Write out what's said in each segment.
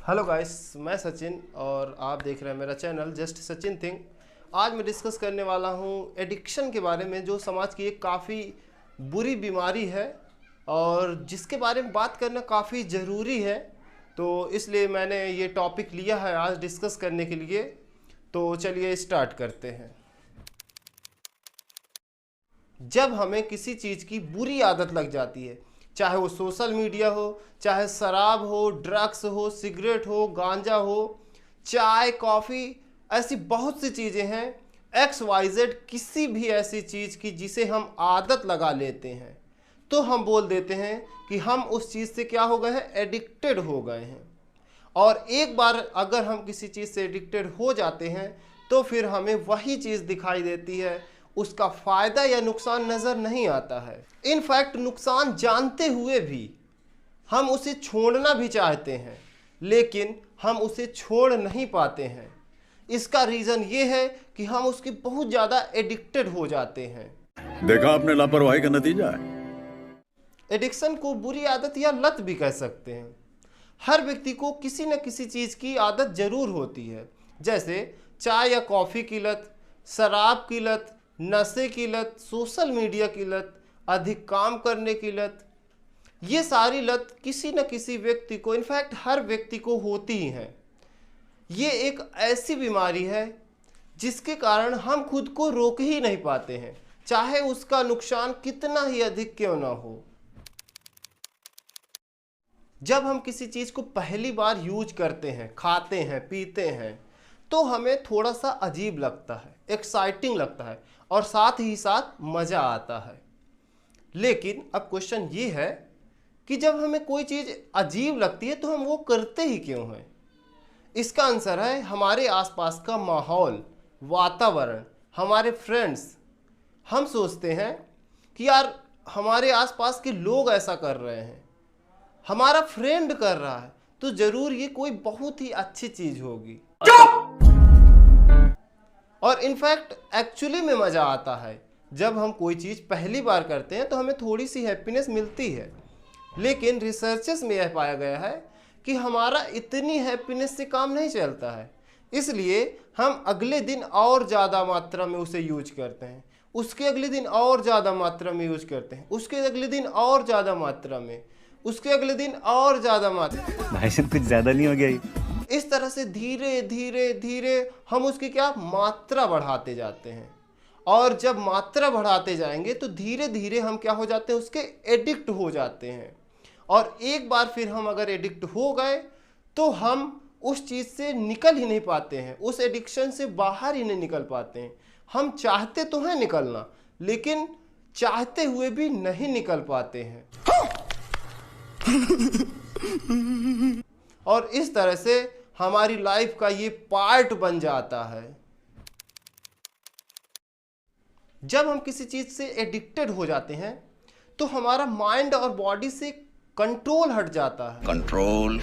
Hello guys, मैं सचिन और आप देख रहे हैं मेरा चैनल जस्ट सचिन थिंग। आज मैं डिस्कस करने वाला हूँ एडिक्शन के बारे में, जो समाज की एक काफ़ी बुरी बीमारी है और जिसके बारे में बात करना काफ़ी ज़रूरी है। तो इसलिए मैंने ये टॉपिक लिया है आज डिस्कस करने के लिए। तो चलिए स्टार्ट करते हैं। जब हमें किसी चीज़ की बुरी आदत लग जाती है, चाहे वो सोशल मीडिया हो, चाहे शराब हो, ड्रग्स हो, सिगरेट हो, गांजा हो, चाय, कॉफ़ी, ऐसी बहुत सी चीज़ें हैं, एक्स वाई जेड, किसी भी ऐसी चीज़ की जिसे हम आदत लगा लेते हैं तो हम बोल देते हैं कि हम उस चीज़ से क्या हो गए हैं, एडिक्टेड हो गए हैं। और एक बार अगर हम किसी चीज़ से एडिक्टेड हो जाते हैं तो फिर हमें वही चीज़ दिखाई देती है, उसका फ़ायदा या नुकसान नज़र नहीं आता है। इनफैक्ट नुकसान जानते हुए भी हम उसे छोड़ना भी चाहते हैं, लेकिन हम उसे छोड़ नहीं पाते हैं। इसका रीज़न ये है कि हम उसके बहुत ज़्यादा एडिक्टेड हो जाते हैं। देखा आपने लापरवाही का नतीजा है। एडिक्शन को बुरी आदत या लत भी कह सकते हैं। हर व्यक्ति को किसी न किसी चीज़ की आदत ज़रूर होती है, जैसे चाय या कॉफ़ी की लत, शराब की लत, नशे की लत, सोशल मीडिया की लत, अधिक काम करने की लत। ये सारी लत किसी न किसी व्यक्ति को, इनफैक्ट हर व्यक्ति को होती ही हैं। ये एक ऐसी बीमारी है जिसके कारण हम खुद को रोक ही नहीं पाते हैं, चाहे उसका नुकसान कितना ही अधिक क्यों ना हो। जब हम किसी चीज़ को पहली बार यूज करते हैं, खाते हैं, पीते हैं, तो हमें थोड़ा सा अजीब लगता है, एक्साइटिंग लगता है और साथ ही साथ मज़ा आता है। लेकिन अब क्वेश्चन ये है कि जब हमें कोई चीज़ अजीब लगती है तो हम वो करते ही क्यों हैं? इसका आंसर है हमारे आसपास का माहौल, वातावरण, हमारे फ्रेंड्स। हम सोचते हैं कि यार हमारे आसपास के लोग ऐसा कर रहे हैं, हमारा फ्रेंड कर रहा है, तो ज़रूर ये कोई बहुत ही अच्छी चीज़ होगी। और इनफैक्ट एक्चुअली में मज़ा आता है। जब हम कोई चीज़ पहली बार करते हैं तो हमें थोड़ी सी हैप्पीनेस मिलती है, लेकिन रिसर्चेस में यह पाया गया है कि हमारा इतनी हैप्पीनेस से काम नहीं चलता है। इसलिए हम अगले दिन और ज़्यादा मात्रा में उसे यूज करते हैं, उसके अगले दिन और ज़्यादा मात्रा में यूज करते हैं, उसके अगले दिन और ज़्यादा मात्रा में, उसके अगले दिन और ज़्यादा मात्रा। भाई साहब कुछ ज़्यादा नहीं हो गया ये? इस तरह से धीरे धीरे धीरे हम उसकी क्या मात्रा बढ़ाते जाते हैं। और जब मात्रा बढ़ाते जाएंगे तो धीरे धीरे हम क्या हो जाते हैं, उसके एडिक्ट हो जाते हैं। और एक बार फिर हम अगर एडिक्ट हो गए तो हम उस चीज़ से निकल ही नहीं पाते हैं, उस एडिक्शन से बाहर ही नहीं निकल पाते हैं। हम चाहते तो हैं निकलना, लेकिन चाहते हुए भी नहीं निकल पाते हैं। और इस तरह से हमारी लाइफ का ये पार्ट बन जाता है। जब हम किसी चीज से एडिक्टेड हो जाते हैं तो हमारा माइंड और बॉडी से कंट्रोल हट जाता है। कंट्रोल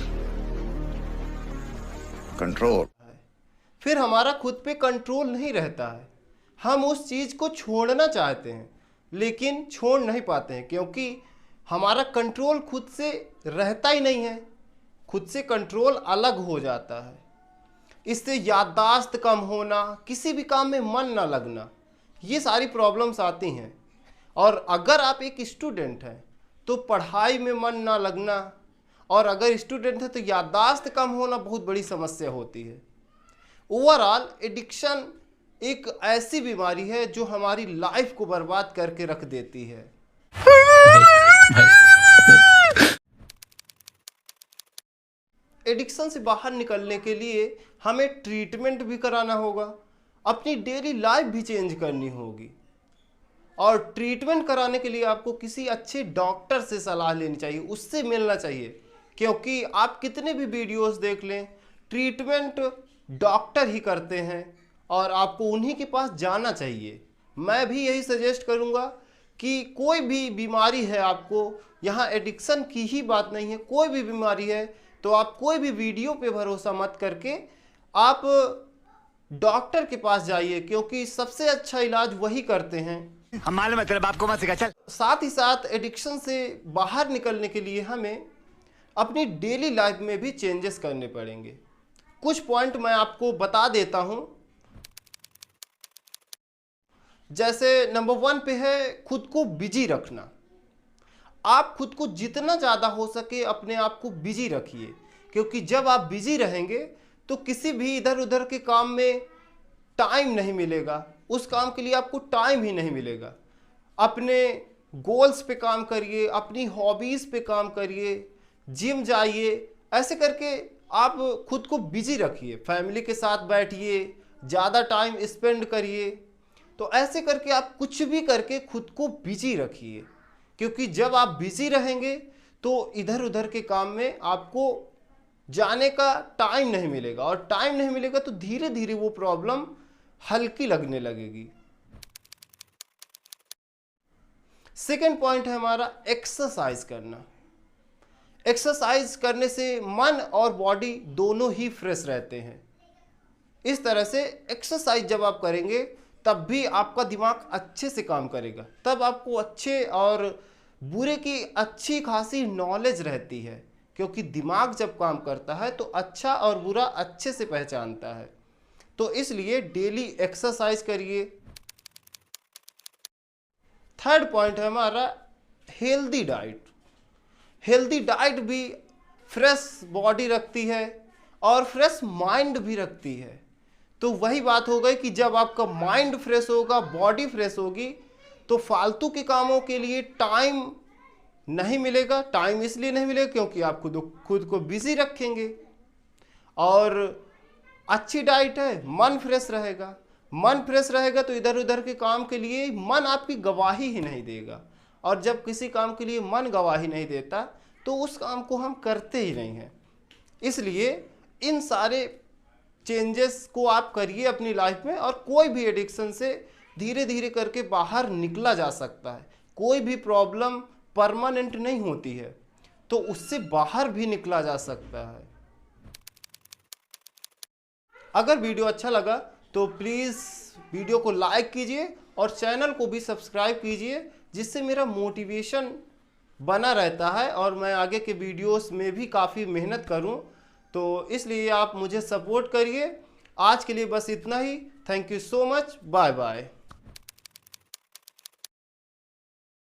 फिर हमारा खुद पे कंट्रोल नहीं रहता है। हम उस चीज को छोड़ना चाहते हैं लेकिन छोड़ नहीं पाते हैं, क्योंकि हमारा कंट्रोल खुद से रहता ही नहीं है, खुद से कंट्रोल अलग हो जाता है। इससे याददाश्त कम होना, किसी भी काम में मन ना लगना, ये सारी प्रॉब्लम्स आती हैं। और अगर आप एक स्टूडेंट हैं तो पढ़ाई में मन ना लगना, और अगर स्टूडेंट है तो याददाश्त कम होना बहुत बड़ी समस्या होती है। ओवरऑल एडिक्शन एक ऐसी बीमारी है जो हमारी लाइफ को बर्बाद करके रख देती है। एडिक्शन से बाहर निकलने के लिए हमें ट्रीटमेंट भी कराना होगा, अपनी डेली लाइफ भी चेंज करनी होगी। और ट्रीटमेंट कराने के लिए आपको किसी अच्छे डॉक्टर से सलाह लेनी चाहिए, उससे मिलना चाहिए। क्योंकि आप कितने भी वीडियोस देख लें, ट्रीटमेंट डॉक्टर ही करते हैं और आपको उन्हीं के पास जाना चाहिए। मैं भी यही सजेस्ट करूँगा कि कोई भी बीमारी है आपको, यहाँ एडिक्शन की ही बात नहीं है, कोई भी बीमारी है तो आप कोई भी वीडियो पे भरोसा मत करके आप डॉक्टर के पास जाइए, क्योंकि सबसे अच्छा इलाज वही करते हैं। हम मालूम है तेरे बाप को मत सिखा, चल। साथ ही साथ एडिक्शन से बाहर निकलने के लिए हमें अपनी डेली लाइफ में भी चेंजेस करने पड़ेंगे। कुछ पॉइंट मैं आपको बता देता हूं। जैसे नंबर 1 पे है खुद को बिजी रखना। आप खुद को जितना ज़्यादा हो सके अपने आप को बिजी रखिए, क्योंकि जब आप बिजी रहेंगे तो किसी भी इधर उधर के काम में टाइम नहीं मिलेगा, उस काम के लिए आपको टाइम ही नहीं मिलेगा। अपने गोल्स पे काम करिए, अपनी हॉबीज़ पे काम करिए, जिम जाइए, ऐसे करके आप खुद को बिजी रखिए। फैमिली के साथ बैठिए, ज़्यादा टाइम स्पेंड करिए। तो ऐसे करके आप कुछ भी करके खुद को बिजी रखिए, क्योंकि जब आप बिजी रहेंगे तो इधर उधर के काम में आपको जाने का टाइम नहीं मिलेगा, और टाइम नहीं मिलेगा तो धीरे धीरे वो प्रॉब्लम हल्की लगने लगेगी। सेकेंड पॉइंट है हमारा एक्सरसाइज करना। एक्सरसाइज करने से मन और बॉडी दोनों ही फ्रेश रहते हैं। इस तरह से एक्सरसाइज जब आप करेंगे तब भी आपका दिमाग अच्छे से काम करेगा, तब आपको अच्छे और बुरे की अच्छी खासी नॉलेज रहती है, क्योंकि दिमाग जब काम करता है तो अच्छा और बुरा अच्छे से पहचानता है। तो इसलिए डेली एक्सरसाइज करिए। थर्ड पॉइंट है हमारा हेल्दी डाइट। हेल्दी डाइट भी फ्रेश बॉडी रखती है और फ्रेश माइंड भी रखती है। तो वही बात हो गई कि जब आपका माइंड फ्रेश होगा, बॉडी फ्रेश होगी, तो फालतू के कामों के लिए टाइम नहीं मिलेगा। टाइम इसलिए नहीं मिलेगा क्योंकि आप खुद को बिजी रखेंगे। और अच्छी डाइट है, मन फ्रेश रहेगा। मन फ्रेश रहेगा तो इधर उधर के काम के लिए मन आपकी गवाही ही नहीं देगा, और जब किसी काम के लिए मन गवाही नहीं देता तो उस काम को हम करते ही नहीं हैं। इसलिए इन सारे चेंजेस को आप करिए अपनी लाइफ में, और कोई भी एडिक्शन से धीरे धीरे करके बाहर निकला जा सकता है। कोई भी प्रॉब्लम परमानेंट नहीं होती है, तो उससे बाहर भी निकला जा सकता है। अगर वीडियो अच्छा लगा तो प्लीज़ वीडियो को लाइक कीजिए और चैनल को भी सब्सक्राइब कीजिए, जिससे मेरा मोटिवेशन बना रहता है और मैं आगे के वीडियोस में भी काफ़ी मेहनत करूं। तो इसलिए आप मुझे सपोर्ट करिए। आज के लिए बस इतना ही। Thank you so much. Bye bye.